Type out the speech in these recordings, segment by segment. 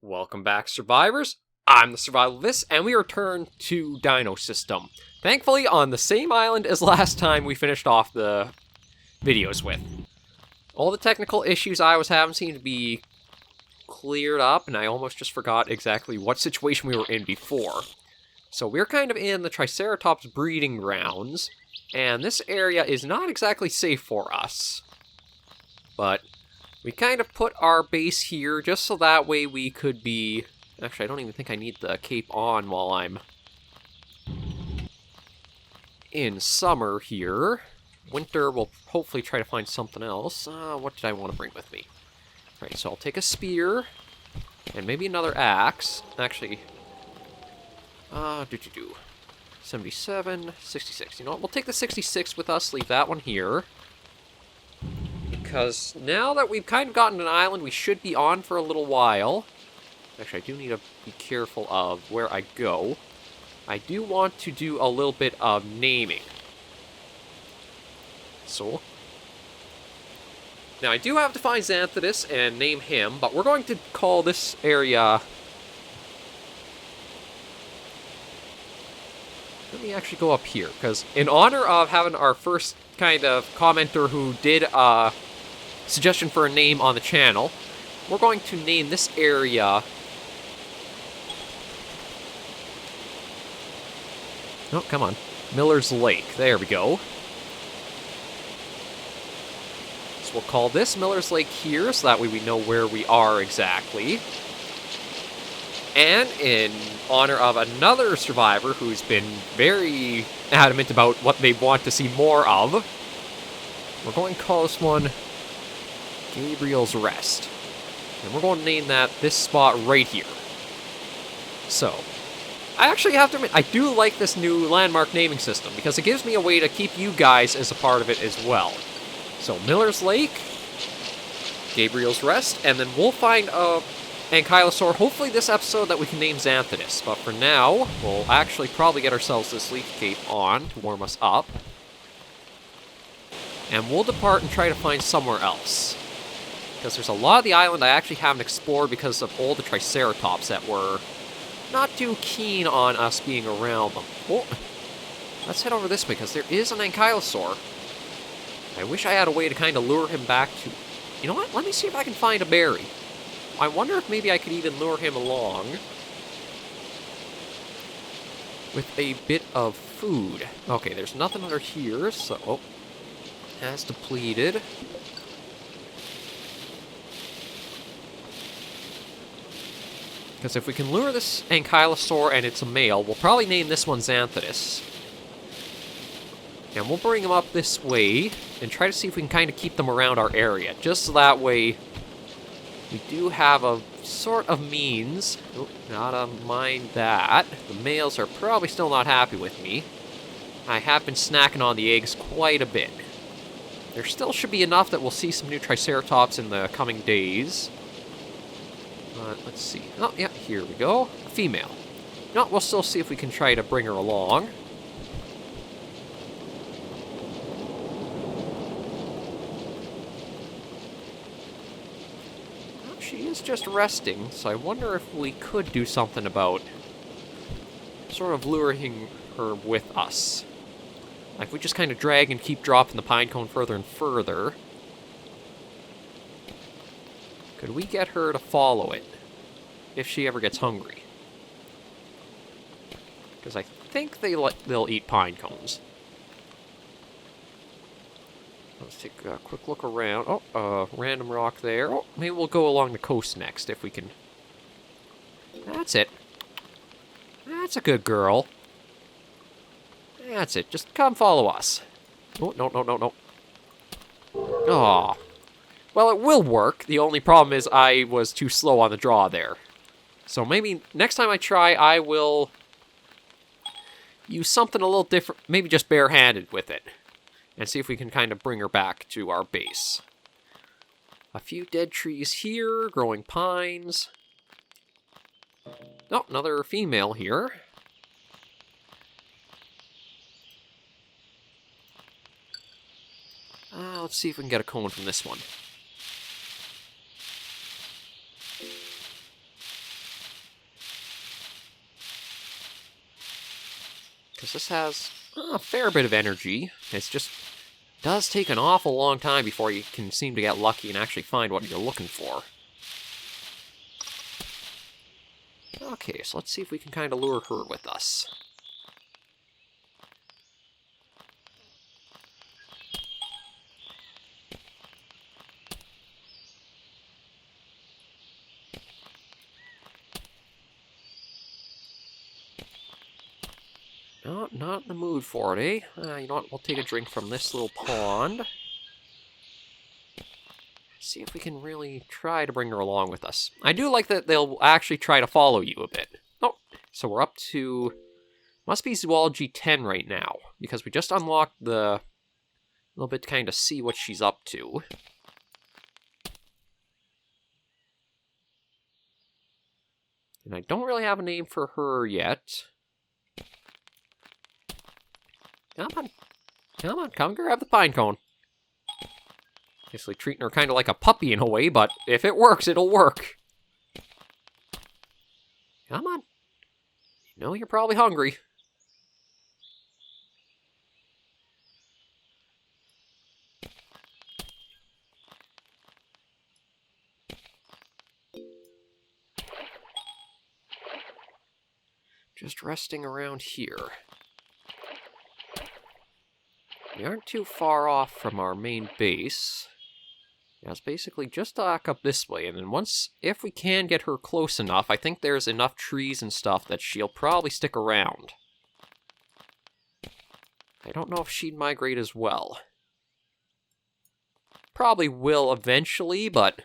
Welcome back, survivors. I'm the SurvivalVis, and we return to Dinosystem. Thankfully, on the same island as last time we finished off the videos with. All the technical issues I was having seem to be cleared up, and I almost just forgot exactly what situation we were in before. So we're kind of in the Triceratops breeding grounds, and this area is not exactly safe for us. But we kind of put our base here just so that way we could be... Actually, I don't even think I need the cape on while I'm in summer here. Winter, we'll hopefully try to find something else. What did I want to bring with me? Alright, so I'll take a spear and maybe another axe. Actually, 77, 66. You know what? We'll take the 66 with us, leave that one here. Because now that we've kind of gotten an island, we should be on for a little while. Actually, I do need to be careful of where I go. I do want to do a little bit of naming. So, now I do have to find Xanthidus and name him, but we're going to call this area... Let me actually go up here, because in honor of having our first kind of commenter who did a suggestion for a name on the channel, we're going to name this area... Oh, come on. Miller's Lake. There we go. So we'll call this Miller's Lake here, so that way we know where we are exactly. And in honor of another survivor who's been very adamant about what they want to see more of, we're going to call this one Gabriel's Rest. And we're going to name that this spot right here. So, I actually have to admit, I do like this new landmark naming system, because it gives me a way to keep you guys as a part of it as well. So, Miller's Lake, Gabriel's Rest, and then we'll find a Ankylosaur, hopefully this episode, that we can name Xanthidus. But for now, we'll actually probably get ourselves this leaf cape on to warm us up. And we'll depart and try to find somewhere else. Because there's a lot of the island I actually haven't explored because of all the Triceratops that were not too keen on us being around them. Oh, let's head over this way, because there is an Ankylosaur. I wish I had a way to kind of lure him back to... You know what? Let me see if I can find a berry. I wonder if maybe I could even lure him along with a bit of food. Okay, there's nothing under here, so... Oh, has depleted. Because if we can lure this Ankylosaur and it's a male, we'll probably name this one Xanthidus. And we'll bring him up this way and try to see if we can kind of keep them around our area. Just so that way we do have a sort of means. Oh, gotta mind that. The males are probably still not happy with me. I have been snacking on the eggs quite a bit. There still should be enough that we'll see some new Triceratops in the coming days. Let's see. Oh, yeah, here we go. A female. No, we'll still see if we can try to bring her along. Well, she is just resting, so I wonder if we could do something about sort of luring her with us. Like, we just kind of drag and keep dropping the pine cone further and further. Could we get her to follow it? If she ever gets hungry. Because I think they'll eat pine cones. Let's take a quick look around. Oh, random rock there. Oh, maybe we'll go along the coast next if we can. That's it. That's a good girl. That's it. Just come follow us. Oh, no. Aw. Well, it will work. The only problem is I was too slow on the draw there. So maybe next time I try, I will use something a little different, maybe just barehanded with it, and see if we can kind of bring her back to our base. A few dead trees here, growing pines. Oh, another female here. Let's see if we can get a cone from this one. Because this has a fair bit of energy. It's just does take an awful long time before you can seem to get lucky and actually find what you're looking for. Okay, so let's see if we can kind of lure her with us. No, not in the mood for it, eh? You know what, we'll take a drink from this little pond. See if we can really try to bring her along with us. I do like that they'll actually try to follow you a bit. Oh, so we're up to... must be Zoology 10 right now, because we just unlocked the... little bit to kind of see what she's up to. And I don't really have a name for her yet. Come on. Come on, come grab the pine cone. Basically treating her kind of like a puppy in a way, but if it works, it'll work. Come on. You know you're probably hungry. Just resting around here. We aren't too far off from our main base. Yeah, it's basically just back up this way, and then if we can get her close enough, I think there's enough trees and stuff that she'll probably stick around. I don't know if she'd migrate as well. Probably will eventually, but...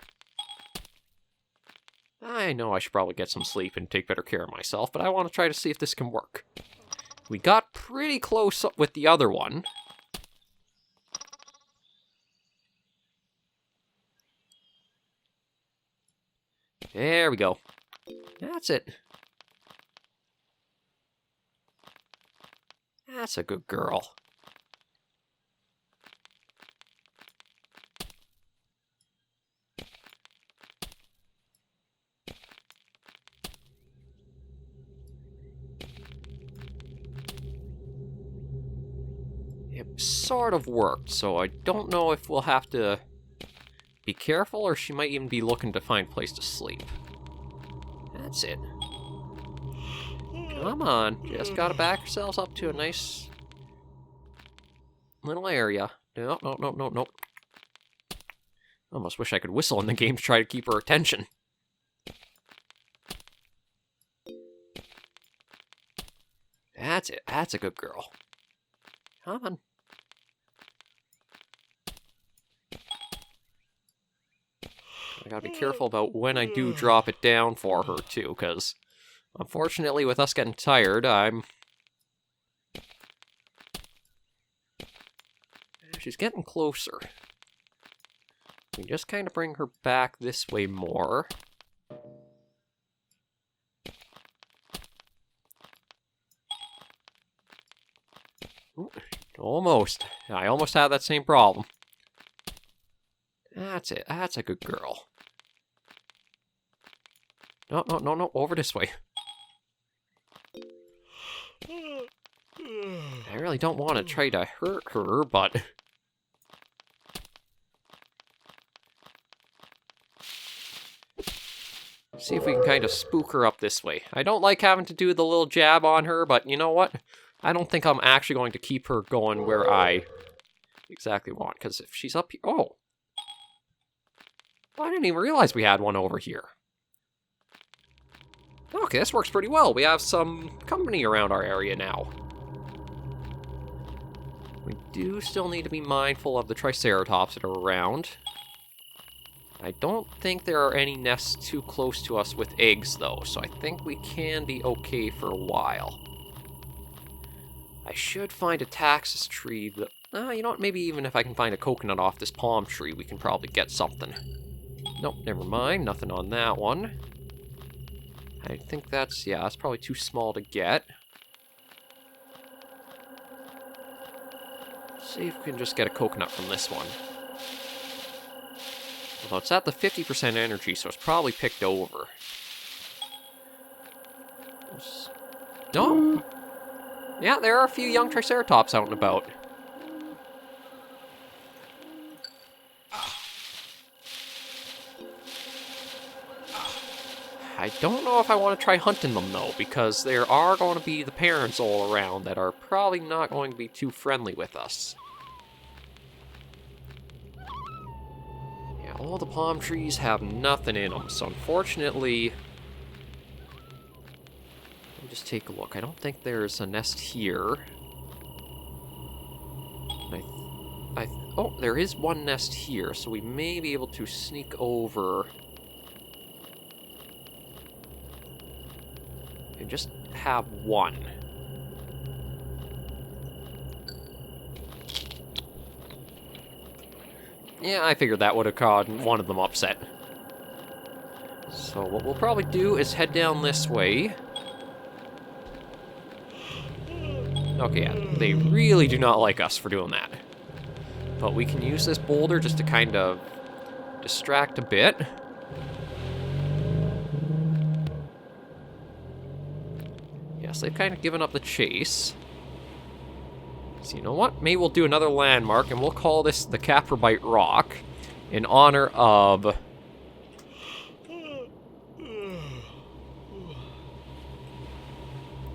I know I should probably get some sleep and take better care of myself, but I want to try to see if this can work. We got pretty close up with the other one. There we go. That's it. That's a good girl. It sort of worked, so I don't know if we'll have to be careful, or she might even be looking to find a place to sleep. That's it. Come on, just gotta back ourselves up to a nice little area. No, no, no, no, no. Almost wish I could whistle in the game to try to keep her attention. That's it. That's a good girl. Come on. I gotta be careful about when I do drop it down for her, too, because unfortunately, with us getting tired, she's getting closer. We just kind of bring her back this way more. Ooh, almost. I almost had that same problem. That's it. That's a good girl. No, no, no, no. Over this way. I really don't want to try to hurt her, but... see if we can kind of spook her up this way. I don't like having to do the little jab on her, but you know what? I don't think I'm actually going to keep her going where I exactly want, because if she's up here... oh! I didn't even realize we had one over here. Okay, this works pretty well. We have some company around our area now. We do still need to be mindful of the Triceratops that are around. I don't think there are any nests too close to us with eggs, though, so I think we can be okay for a while. I should find a taxus tree that... you know what, maybe even if I can find a coconut off this palm tree, we can probably get something. Nope, never mind, nothing on that one. I think that's, yeah, that's probably too small to get. Let's see if we can just get a coconut from this one. Although it's at the 50% energy, so it's probably picked over. No! Yeah, there are a few young Triceratops out and about. I don't know if I want to try hunting them, though, because there are going to be the parents all around that are probably not going to be too friendly with us. Yeah, all the palm trees have nothing in them, so unfortunately... Let me just take a look. I don't think there's a nest here. Oh, there is one nest here, so we may be able to sneak over... and just have one. Yeah, I figured that would have caused one of them upset. So what we'll probably do is head down this way. Okay, yeah, they really do not like us for doing that. But we can use this boulder just to kind of distract a bit. Yes, they've kind of given up the chase. So you know what? Maybe we'll do another landmark, and we'll call this the Capribyte Rock in honor of...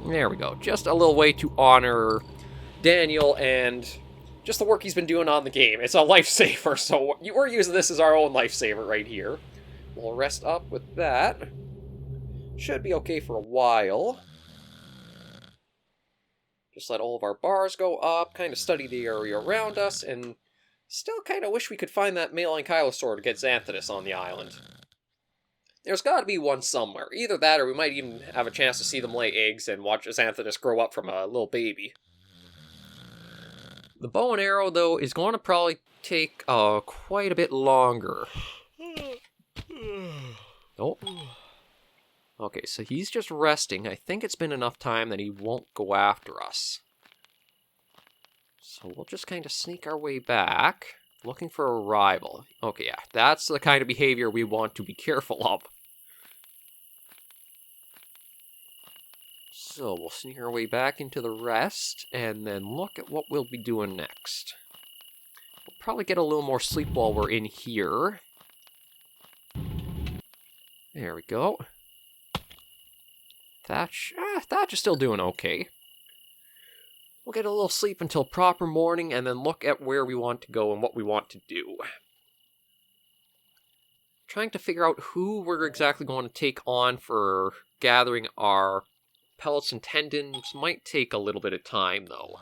There we go. Just a little way to honor Daniel and just the work he's been doing on the game. It's a lifesaver, so we're using this as our own lifesaver right here. We'll rest up with that. Should be okay for a while. Just let all of our bars go up, kind of study the area around us, and still kind of wish we could find that male ankylosaur to get Xanthidus on the island. There's got to be one somewhere. Either that, or we might even have a chance to see them lay eggs and watch Xanthidus grow up from a little baby. The bow and arrow, though, is going to probably take quite a bit longer. Oh. Okay, so he's just resting. I think it's been enough time that he won't go after us. So we'll just kind of sneak our way back, looking for a rival. Okay, yeah, that's the kind of behavior we want to be careful of. So we'll sneak our way back into the rest, and then look at what we'll be doing next. We'll probably get a little more sleep while we're in here. There we go. Thatch is still doing okay. We'll get a little sleep until proper morning, and then look at where we want to go and what we want to do. Trying to figure out who we're exactly going to take on for gathering our pellets and tendons might take a little bit of time, though.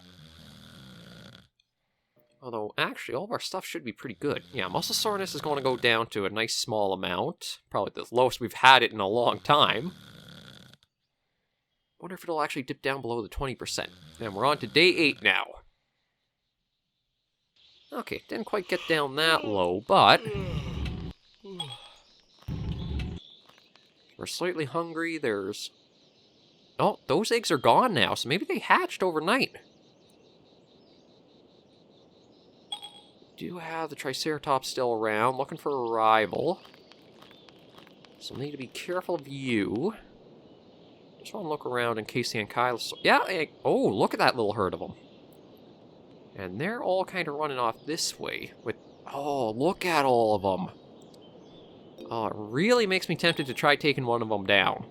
Although, actually, all of our stuff should be pretty good. Yeah, muscle soreness is going to go down to a nice small amount. Probably the lowest we've had it in a long time. Wonder if it'll actually dip down below the 20%. And we're on to day 8 now. Okay, didn't quite get down that low, but... we're slightly hungry. There's... oh, those eggs are gone now, so maybe they hatched overnight. Do have the Triceratops still around, looking for a rival. So we'll need to be careful of you. Just want to look around in case the ankylosaur... yeah, oh, look at that little herd of them. And they're all kind of running off this way with... oh, look at all of them. Oh, it really makes me tempted to try taking one of them down.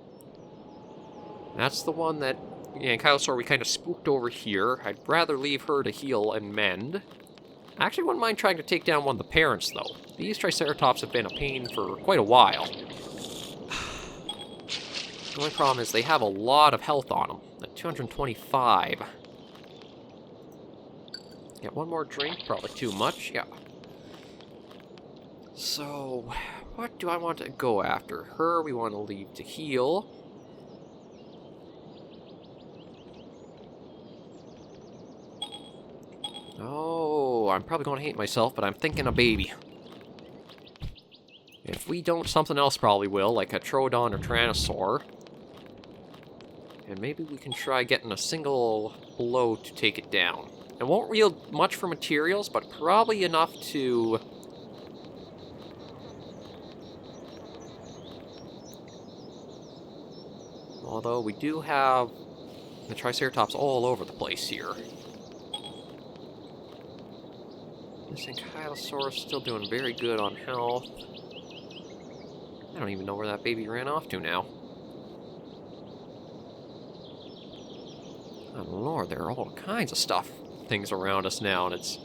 That's the one that the ankylosaur we kind of spooked over here. I'd rather leave her to heal and mend. I actually wouldn't mind trying to take down one of the parents, though. These Triceratops have been a pain for quite a while. The only problem is they have a lot of health on them. At 225. Get one more drink, probably too much, yeah. So, what do I want to go after? Her, we want to leave to heal. Oh, I'm probably going to hate myself, but I'm thinking a baby. If we don't, something else probably will, like a Troodon or Tyrannosaur. And maybe we can try getting a single blow to take it down. It won't yield much for materials, but probably enough to... although we do have The Triceratops all over the place here. This Ankylosaurus still doing very good on health. I don't even know where that baby ran off to now. Oh lord, there are all kinds of things around us now, and it's...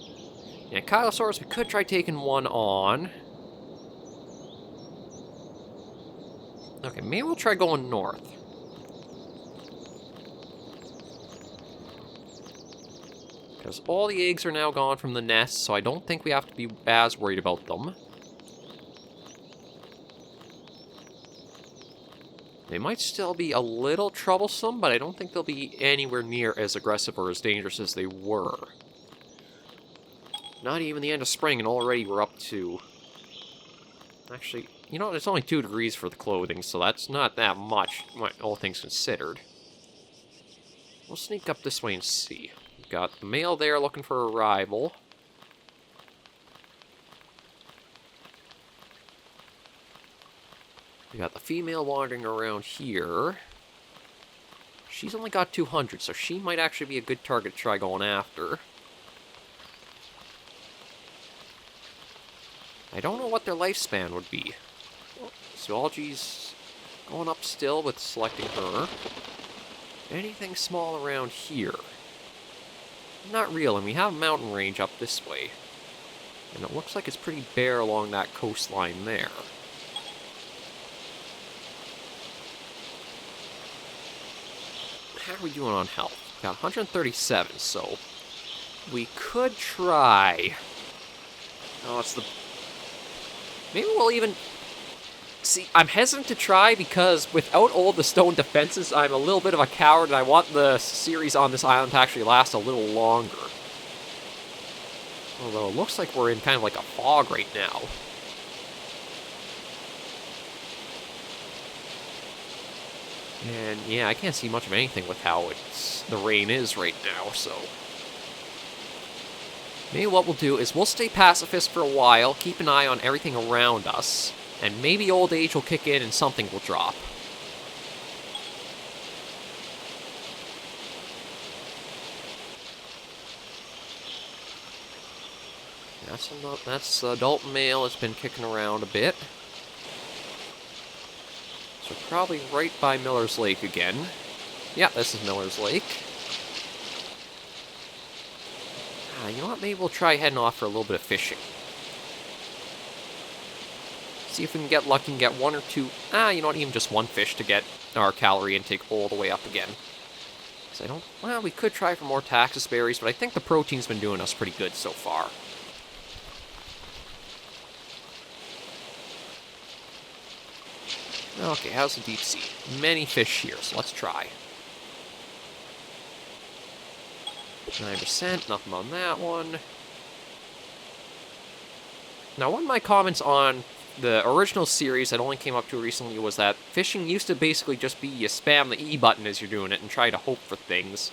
Yeah, Ankylosaurus, we could try taking one on. Okay, maybe we'll try going north. Because all the eggs are now gone from the nest, so I don't think we have to be as worried about them. They might still be a little troublesome, but I don't think they'll be anywhere near as aggressive or as dangerous as they were. Not even the end of spring, and already we're up to... Actually, you know, it's only 2 degrees for the clothing, so that's not that much, all things considered. We'll sneak up this way and see. We've got the male there looking for a rival. We got the female wandering around here. She's only got 200, so she might actually be a good target to try going after. I don't know what their lifespan would be. Zoology's going up still with selecting her. Anything small around here? Not real, and we have a mountain range up this way. And it looks like it's pretty bare along that coastline there. How are we doing on health? Got 137, so we could try. Oh, it's the... Maybe we'll even... See, I'm hesitant to try because without all the stone defenses, I'm a little bit of a coward, and I want the series on this island to actually last a little longer. Although it looks like we're in kind of like a fog right now. And yeah, I can't see much of anything with how the rain is right now, so... Maybe what we'll do is we'll stay pacifist for a while, keep an eye on everything around us, and maybe old age will kick in and something will drop. That's adult male has been kicking around a bit. So probably right by Miller's Lake again. Yeah, this is Miller's Lake. You know what? Maybe we'll try heading off for a little bit of fishing. See if we can get lucky and get 1 or 2... you know what? Even just 1 fish to get our calorie intake all the way up again. Because I don't... Well, we could try for more taxus berries, but I think the protein's been doing us pretty good so far. Okay, how's the deep sea? Many fish here, so let's try. 9%, nothing on that one. Now, one of my comments on the original series that only came up to recently was that fishing used to basically just be you spam the E button as you're doing it and try to hope for things.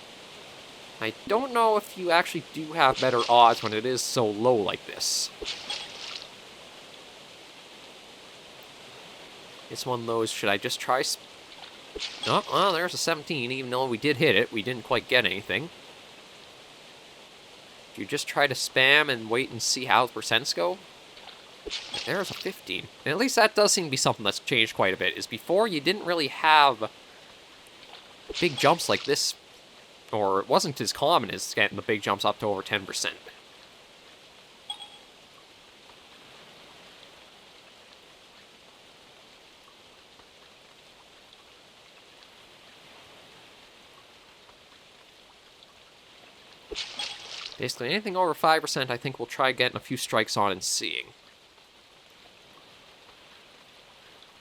I don't know if you actually do have better odds when it is so low like this. It's one of those, should I just try... Oh, well, there's a 17, even though we did hit it, we didn't quite get anything. Do you just try to spam and wait and see how the percents go? There's a 15. And at least that does seem to be something that's changed quite a bit, is before you didn't really have big jumps like this, or it wasn't as common as getting the big jumps up to over 10%. Basically, anything over 5%, I think we'll try getting a few strikes on and seeing.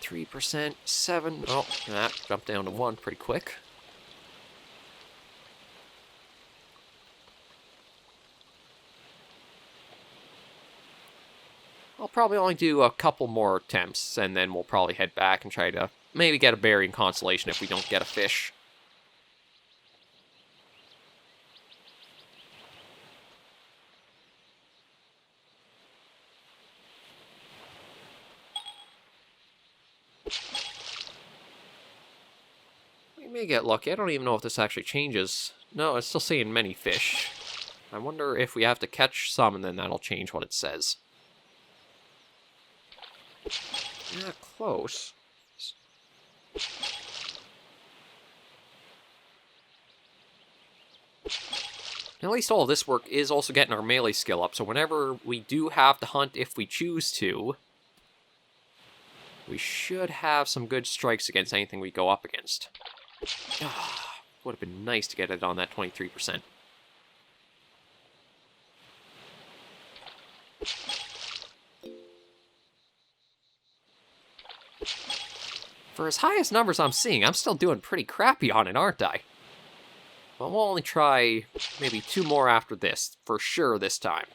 3%, 7... Oh, that jumped down to 1 pretty quick. I'll probably only do a couple more attempts, and then we'll probably head back and try to maybe get a berry in consolation if we don't get a fish. We may get lucky. I don't even know if this actually changes. No, it's still saying many fish. I wonder if we have to catch some and then that'll change what it says. Yeah, close. At least all of this work is also getting our melee skill up, so whenever we do have to hunt if we choose to, we should have some good strikes against anything we go up against. Would have been nice to get it on that 23%. For as high as numbers I'm seeing, I'm still doing pretty crappy on it, aren't I? But we'll only try maybe 2 more after this, for sure this time.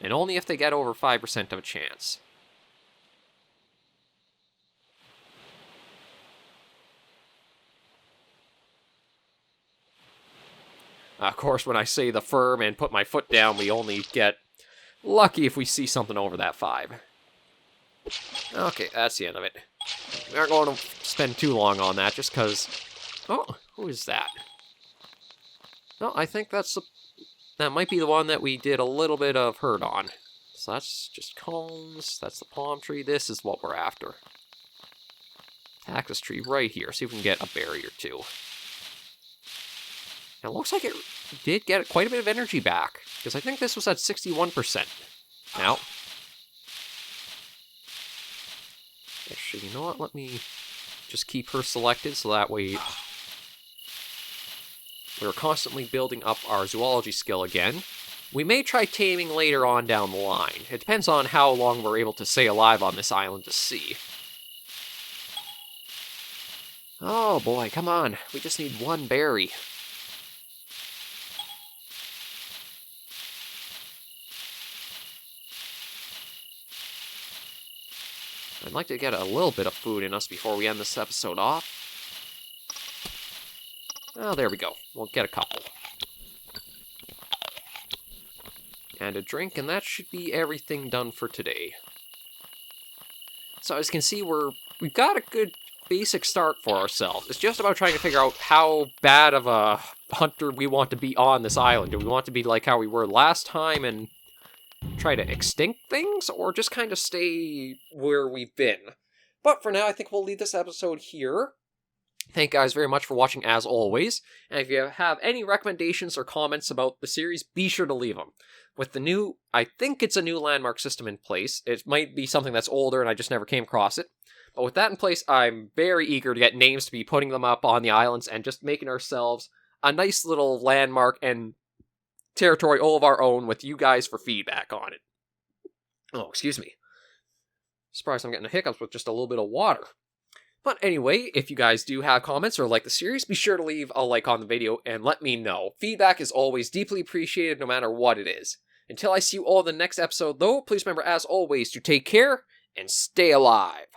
And only if they get over 5% of a chance. Of course, when I say the firm and put my foot down, we only get lucky if we see something over that 5. Okay, that's the end of it. We aren't going to spend too long on that, just because... Oh, who is that? No, I think that might be the one that we did a little bit of hurt on. So that's just cones, that's the palm tree, this is what we're after. Cactus tree right here, see if we can get a berry or 2. It looks like it did get quite a bit of energy back, because I think this was at 61%. Now, actually, you know what? Let me just keep her selected, so that way we're constantly building up our zoology skill again. We may try taming later on down the line. It depends on how long we're able to stay alive on this island to see. Oh boy, come on. We just need 1 berry. I'd like to get a little bit of food in us before we end this episode off. Oh, there we go. We'll get a couple. And a drink, and that should be everything done for today. So as you can see, we've got a good basic start for ourselves. It's just about trying to figure out how bad of a hunter we want to be on this island. Do we want to be like how we were last time and try to extinct things, or just kind of stay where we've been? But for now, I think we'll leave this episode here. Thank you guys very much for watching, as always. And if you have any recommendations or comments about the series, be sure to leave them. With the new, I think it's a new landmark system in place. It might be something that's older and I just never came across it. But with that in place, I'm very eager to get names to be putting them up on the islands and just making ourselves a nice little landmark and territory all of our own with you guys for feedback on it. Oh, excuse me. Surprised I'm getting the hiccups with just a little bit of water. But anyway, if you guys do have comments or like the series, be sure to leave a like on the video and let me know. Feedback is always deeply appreciated no matter what it is. Until I see you all in the next episode, though, please remember, as always, to take care and stay alive.